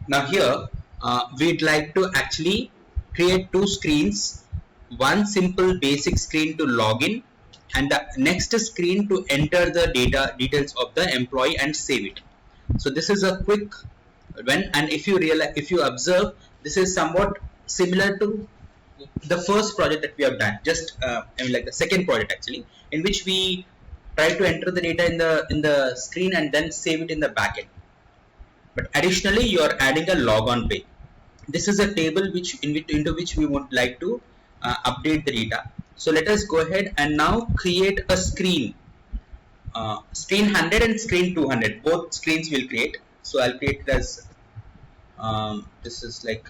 Now here we'd like to actually create two screens, one simple basic screen to log in and the next screen to enter the details of the employee and save it. So this is a quick when, and if you realize, if you observe, this is somewhat similar to the first project that we have done, just I mean like the second project actually, in which we try to enter the data in the screen and then save it in the backend. But additionally, you are adding a logon page. This is a table into which we would like to update the data. So let us go ahead and now create a screen, screen 100 and screen 200. Both screens will create. So I'll create it as this is like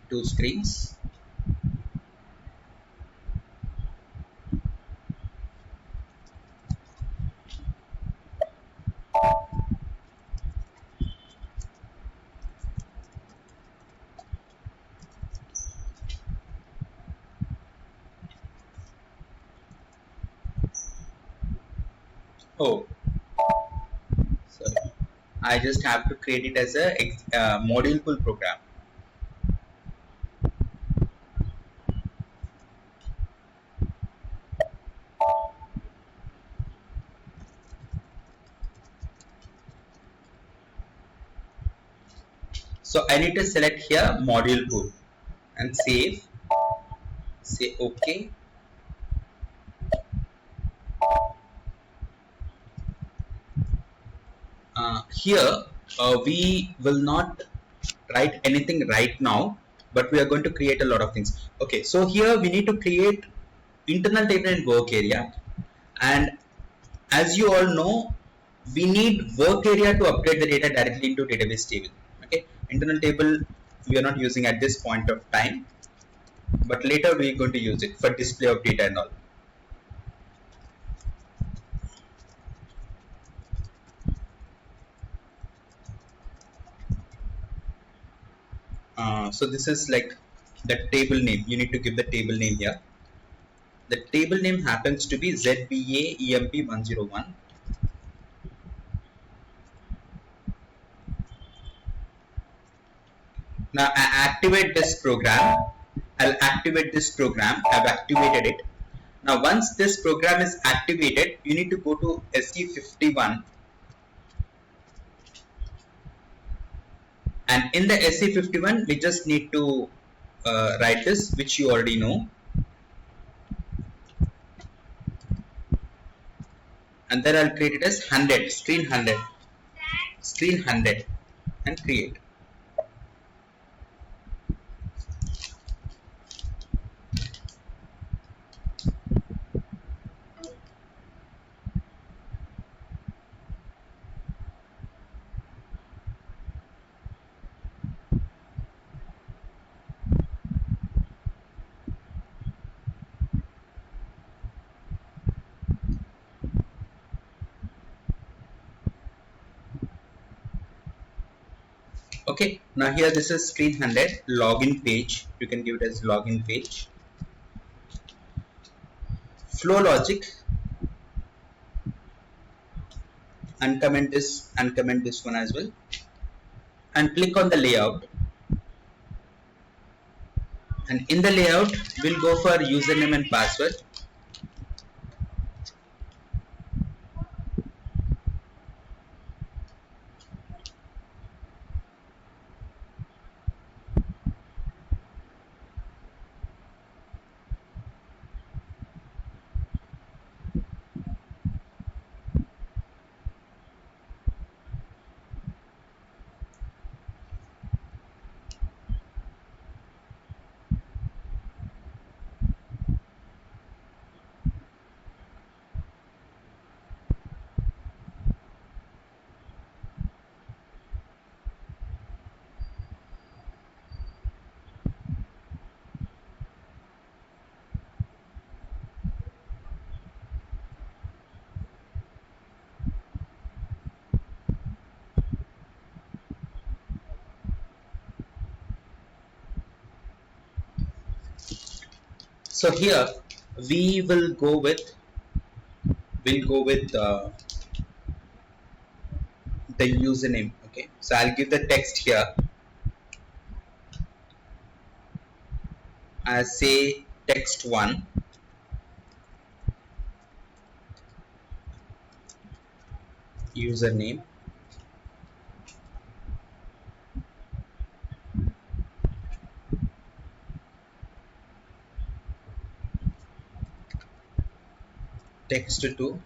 two screens. Oh, sorry. I just have to create it as a module pool program. So I need to select here module pool and save. Say OK. Here we will not write anything right now, but we are going to create a lot of things. Okay, so here we need to create internal data in work area, and as you all know, we need work area to update the data directly into database table. Okay, internal table we are not using at this point of time, but later we are going to use it for display of data and all. So this is like the table name. You need to give the table name here. The table name happens to be ZBAEMP101. Now I activate this program. I'll activate this program. I've activated it. Now once this program is activated, you need to go to SE51, and in the SE51 we just need to write this, which you already know, and then I'll create it as 100, screen 100 and create. Okay, now here this is screen 100 login page. You can give it as login page. Flow logic, uncomment this one as well, and click on the layout. And in the layout, we'll go for username and password. So here we will go with the username. Okay, so I'll give the text here as say text1 username, text2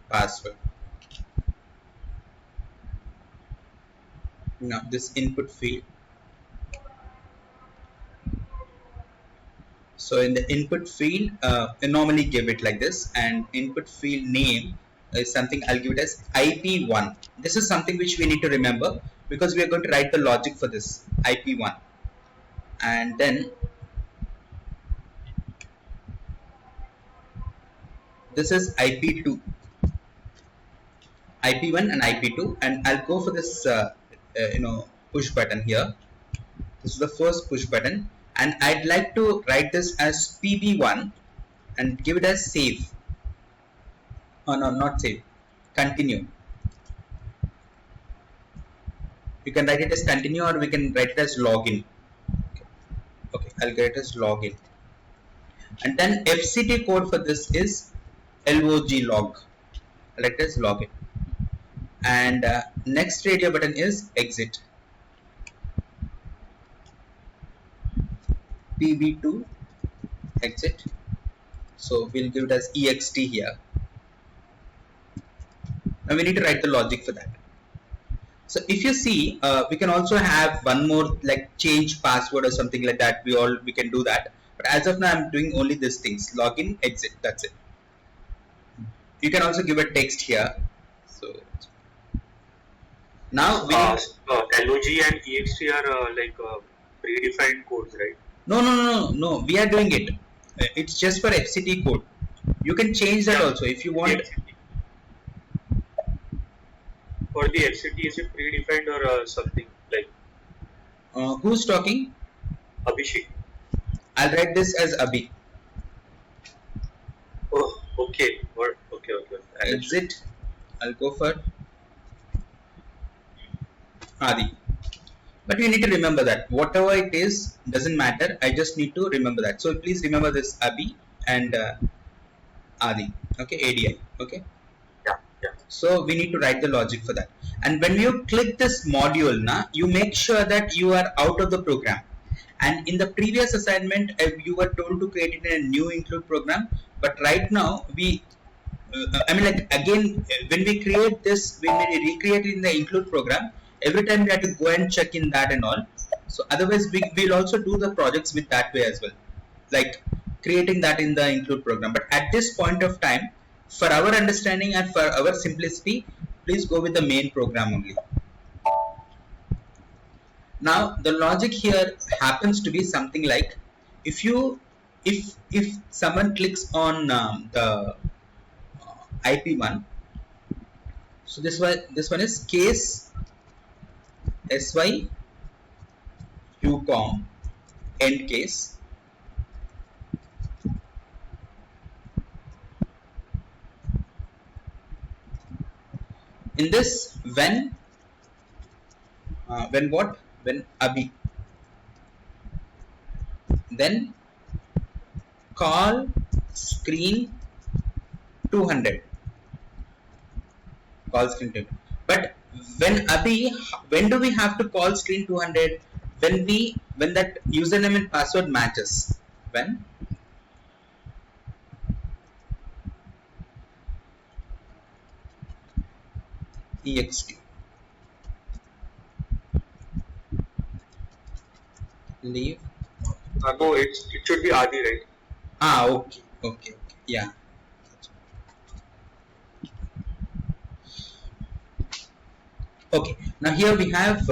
password. Now this input field, so in the input field I normally give it like this, and input field name is something I'll give it as IP1. This is something which we need to remember because we are going to write the logic for this IP1. And then this is IP2, IP1 and IP2, and I'll go for this push button here. This is the first push button, and I'd like to write this as PB1 and give it as save. Oh no, not save, continue. You can write it as continue, or we can write it as login. Okay, I'll get it as login. And then FCT code for this is log log. I'll write it as login. And next radio button is exit. PB2 exit. So we'll give it as ext here. Now we need to write the logic for that. So if you see, we can also have one more like change password or something like that. We can do that. But as of now, I'm doing only these things: login, exit. That's it. You can also give a text here. So now we need log and ext are predefined codes, right? no. We are doing it. It's just for FCT code. You can change that also if you want. For the FCT, is it predefined or something like? Who's talking? Abhishek. I'll write this as Abhi. Oh, okay. What? Okay. Exit. I'll go for Adi. But you need to remember that whatever it is doesn't matter. I just need to remember that. So please remember this Abhi and Adi. Okay, ADI. Okay. Yeah. So we need to write the logic for that. And when you click this module, you make sure that you are out of the program. And in the previous assignment, you were told to create it in a new include program. But right now, again, when we create this, when we recreate it in the include program, every time we have to go and check in that and all. So otherwise, we'll also do the projects with that way as well, like creating that in the include program. But at this point of time, for our understanding and for our simplicity, please go with the main program only. Now the logic here happens to be something like, if someone clicks on the IP1, so this one is case sy ucom end case. In this, when what? When Abhi, then call screen 200. Call screen 200. But when Abhi, when do we have to call screen 200? When that username and password matches. When ext leave. No, it should be Adi, right? Okay. Yeah. Okay. Now here we have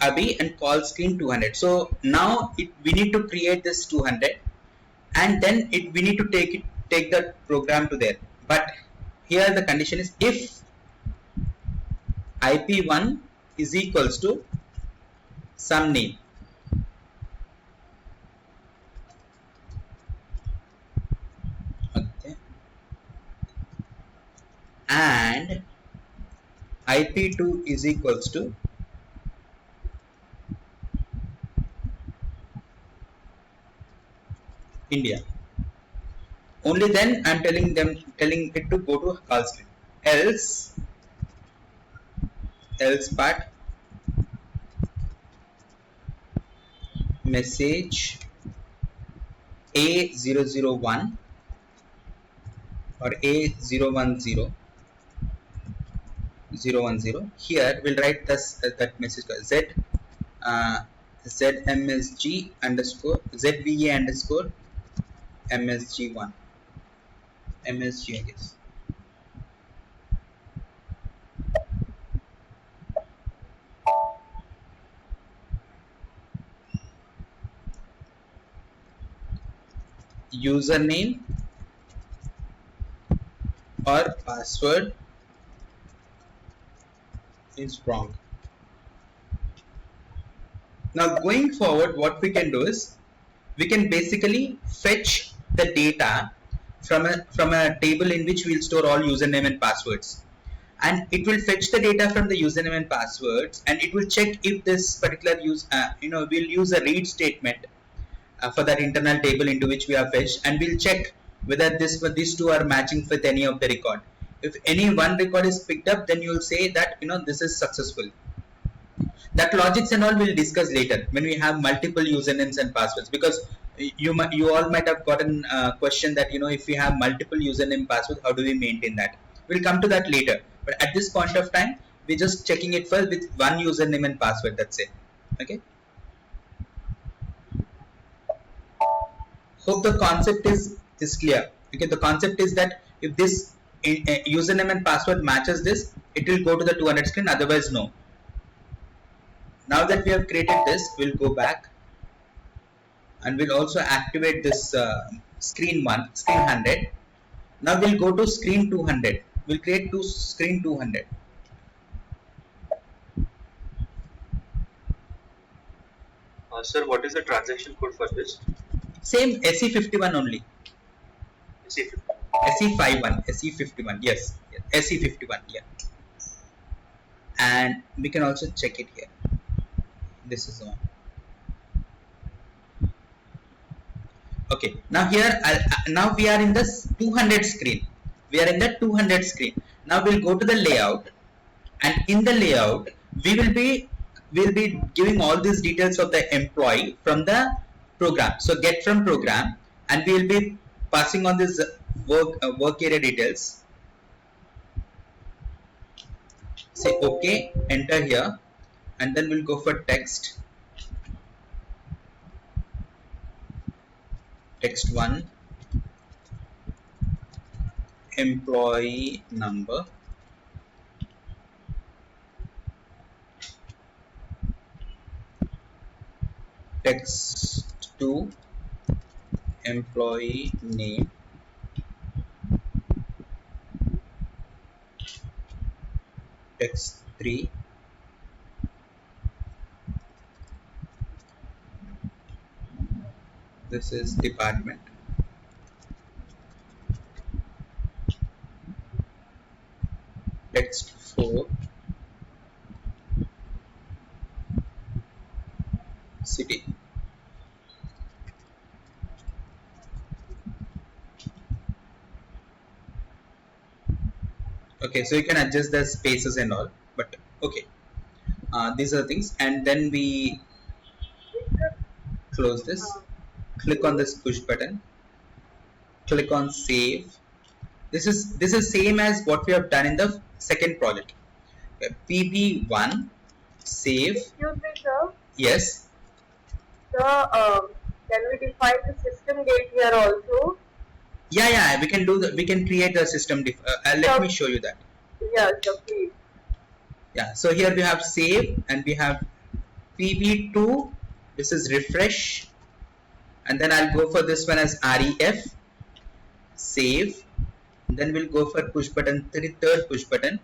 Abhi and call screen 200. So now we need to create this 200, and then we need to take the program to there. But here the condition is if IP1 is equals to some name. Okay. and IP2 is equals to India. Only then I'm telling it to go to call screen. Else part message A001 or A010 010. Here we'll write this that message Z ZMSG underscore ZVA underscore MSG1 MSG, I guess. Username or password is wrong. Now going forward, what we can do is we can basically fetch the data from a table in which we'll store all username and passwords, and it will fetch the data from the username and passwords, and it will check if this particular we'll use a read statement for that internal table into which we have fetched, and we'll check whether these two are matching with any of the record. If any one record is picked up, then you'll say that this is successful. That logics and all we'll discuss later when we have multiple usernames and passwords, because you all might have gotten a question that if we have multiple username passwords, how do we maintain that? We'll come to that later, but at this point of time we're just checking it first with one username and password. That's it. Okay, hope the concept is clear. Okay, the concept is that if this username and password matches this, it will go to the 200 screen, otherwise no. Now that we have created this, we'll go back and we'll also activate this screen 100. Now we'll go to screen 200. We'll create screen 200. Sir, what is the transaction code for this? Same SE51 only. SE51. SE51. Yes. SE51. Yeah. And we can also check it here. This is the one. Okay. Now here, now we are in the 200 screen. We are in the 200 screen. Now we'll go to the layout, and in the layout we'll be giving all these details of the employee from the program. So get from program, and we will be passing on this work area details. Say OK, enter here, and then we'll go for text 1, employee number, text 2, employee name, text 3, this is department, text 4, city. Okay, so you can adjust the spaces and all, but okay, these are the things. And then we close this, click on this push button, click on save. This is same as what we have done in the second project. Okay, PB1 save. Excuse me, sir. Yes. Sir, can we define the system date here also? Yeah, we can do that. We can create the system. Let me show you that. Yeah, sir, please. Yeah, so here we have save, and we have PB2. This is refresh, and then I'll go for this one as REF. Save. Then we'll go for push button, third push button.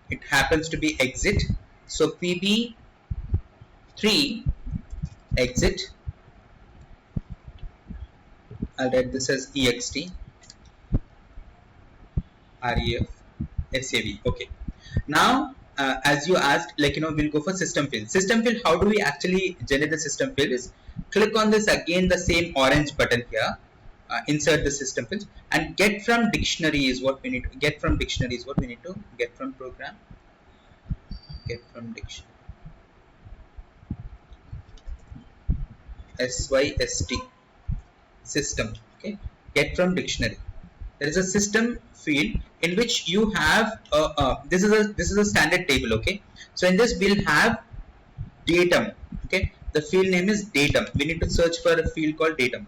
It happens to be exit. So PB3 exit. I'll write this as EXT. REF. SAV. Okay. Now, as you asked, like, we'll go for system field. System field, how do we actually generate the system field? Is click on this again, the same orange button here, insert the system field, and get from dictionary is what we need to get from dictionary is what we need to get from program. Get from dictionary. SYST system. Okay. Get from dictionary. There is a system field in which you have this is a standard table. Okay. So in this we'll have datum. Okay, the field name is datum. We need to search for a field called datum.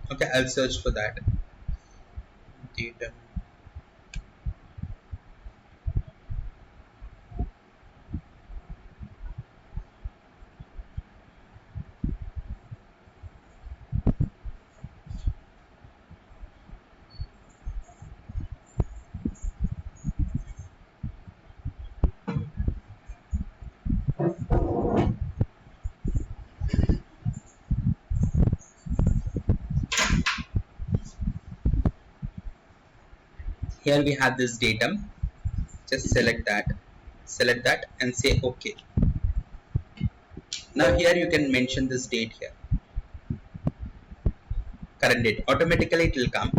Okay, I'll search for that. Datum. Here we have this datum. Just select that and say OK. Now here you can mention this date here, current date. Automatically it will come.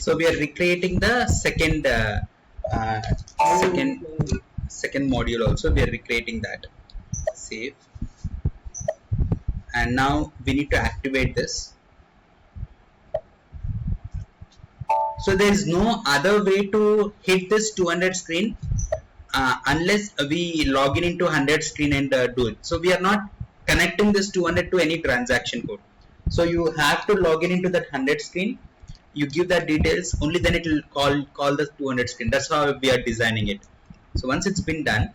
So we are recreating the uh, second second module also. We are recreating that. Save. And now we need to activate this. So there is no other way to hit this 200 screen unless we log in into 100 screen and do it. So we are not connecting this 200 to any transaction code. So you have to log in into that 100 screen. You give that details, only then it will call the 200 screen. That's how we are designing it. So once it's been done,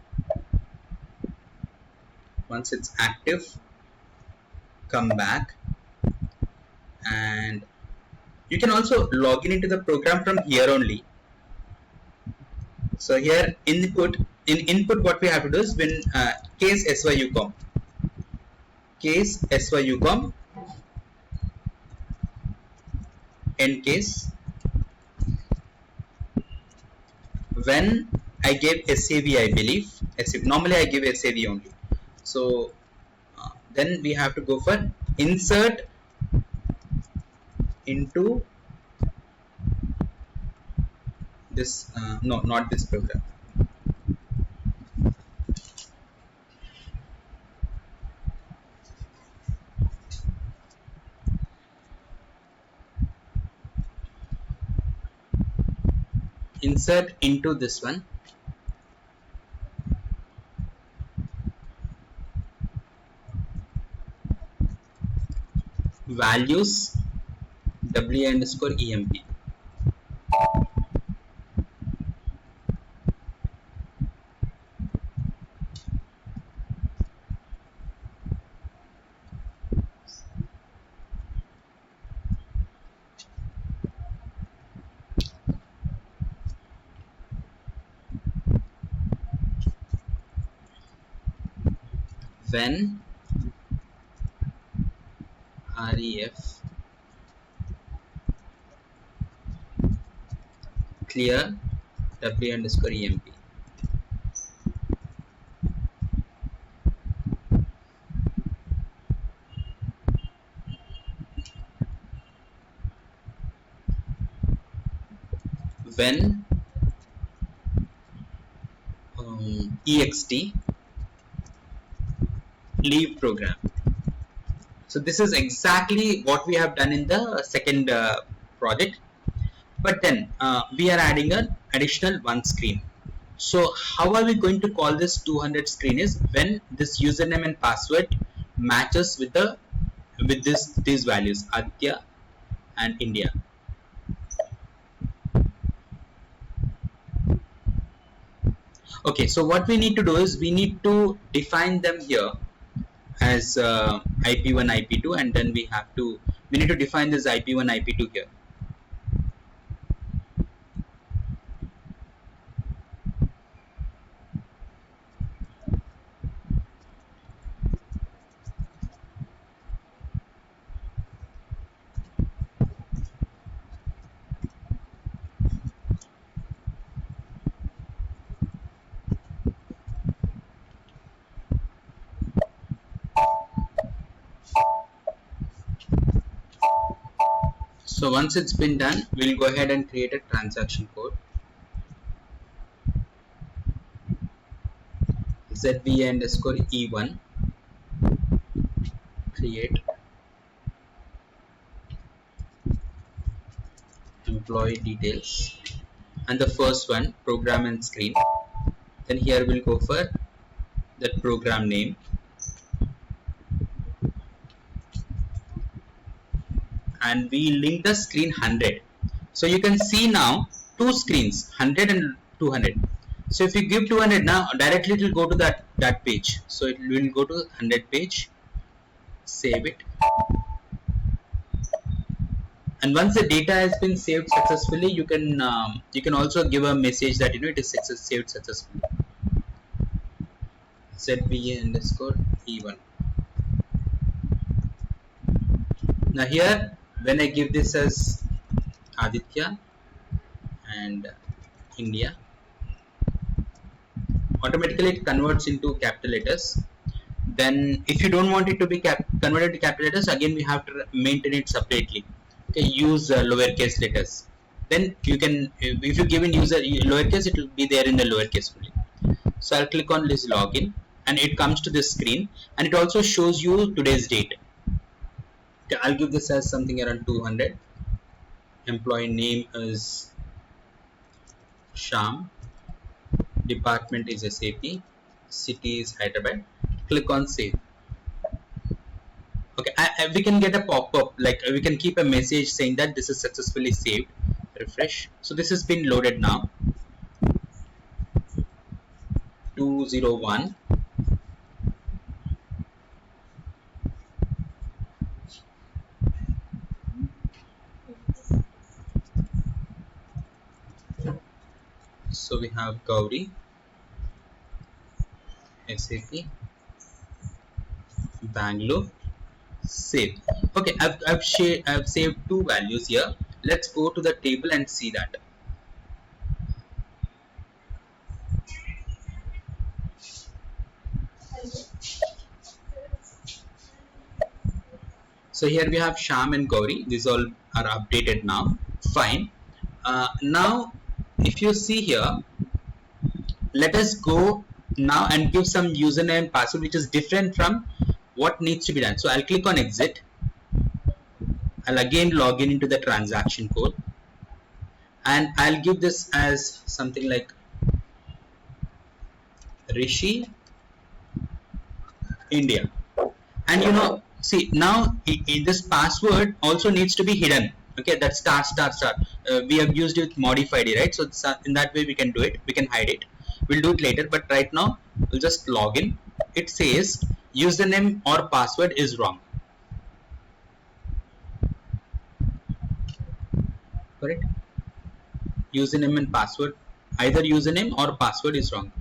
once it's active, come back, and you can also log in into the program from here only. So here in input what we have to do is when case syucom end case when I gave SAV, I believe SAV, normally I give SAV only. So then we have to go for insert into this no, not this program. Insert into this one. Values w underscore emp. When ref clear w underscore emp. when ext leave program. So this is exactly what we have done in the second project, but then we are adding an additional one screen. So how are we going to call this 200 screen is when this username and password matches with these values Aditya and India. Okay, so what we need to do is we need to define them here as IP1, IP2, and then we need to define this IP1, IP2 here. So once it's been done, we'll go ahead and create a transaction code. ZVA underscore E1 create employee details, and the first one program and screen. Then here we'll go for that program name, and we link the screen 100. So you can see now two screens, 100 and 200. So if you give 200 now, directly it will go to that page. So it will go to 100 page, save it, and once the data has been saved successfully, you can also give a message that it is saved successfully. ZVA underscore E1. Now here, when I give this as Aditya and India, automatically it converts into capital letters. Then if you don't want it to be converted to capital letters, again we have to maintain it separately. Okay, use lowercase letters. Then you can, if you give in user lowercase, it will be there in the lowercase only. So I'll click on this login, and it comes to this screen, and it also shows you today's date. Okay, I'll give this as something around 200. Employee name is Sham. Department is SAP. City is Hyderabad. Click on save. Okay, we can get a pop-up, like we can keep a message saying that this is successfully saved. Refresh. So this has been loaded now. 201. So we have Gauri, SAP, Bangalore, save. Okay, I've saved two values here. Let's go to the table and see that. So here we have Sham and Gauri. These all are updated now. Fine. Now, if you see here, let us go now and give some username and password which is different from what needs to be done. So I'll click on exit. I'll again log into the transaction code, and I'll give this as something like Rishi India. And see now this password also needs to be hidden. Okay, that star. We have used it modified, right? So in that way we can do it. We can hide it. We'll do it later, but right now we'll just log in. It says username or password is wrong. Correct? Username and password, either username or password is wrong.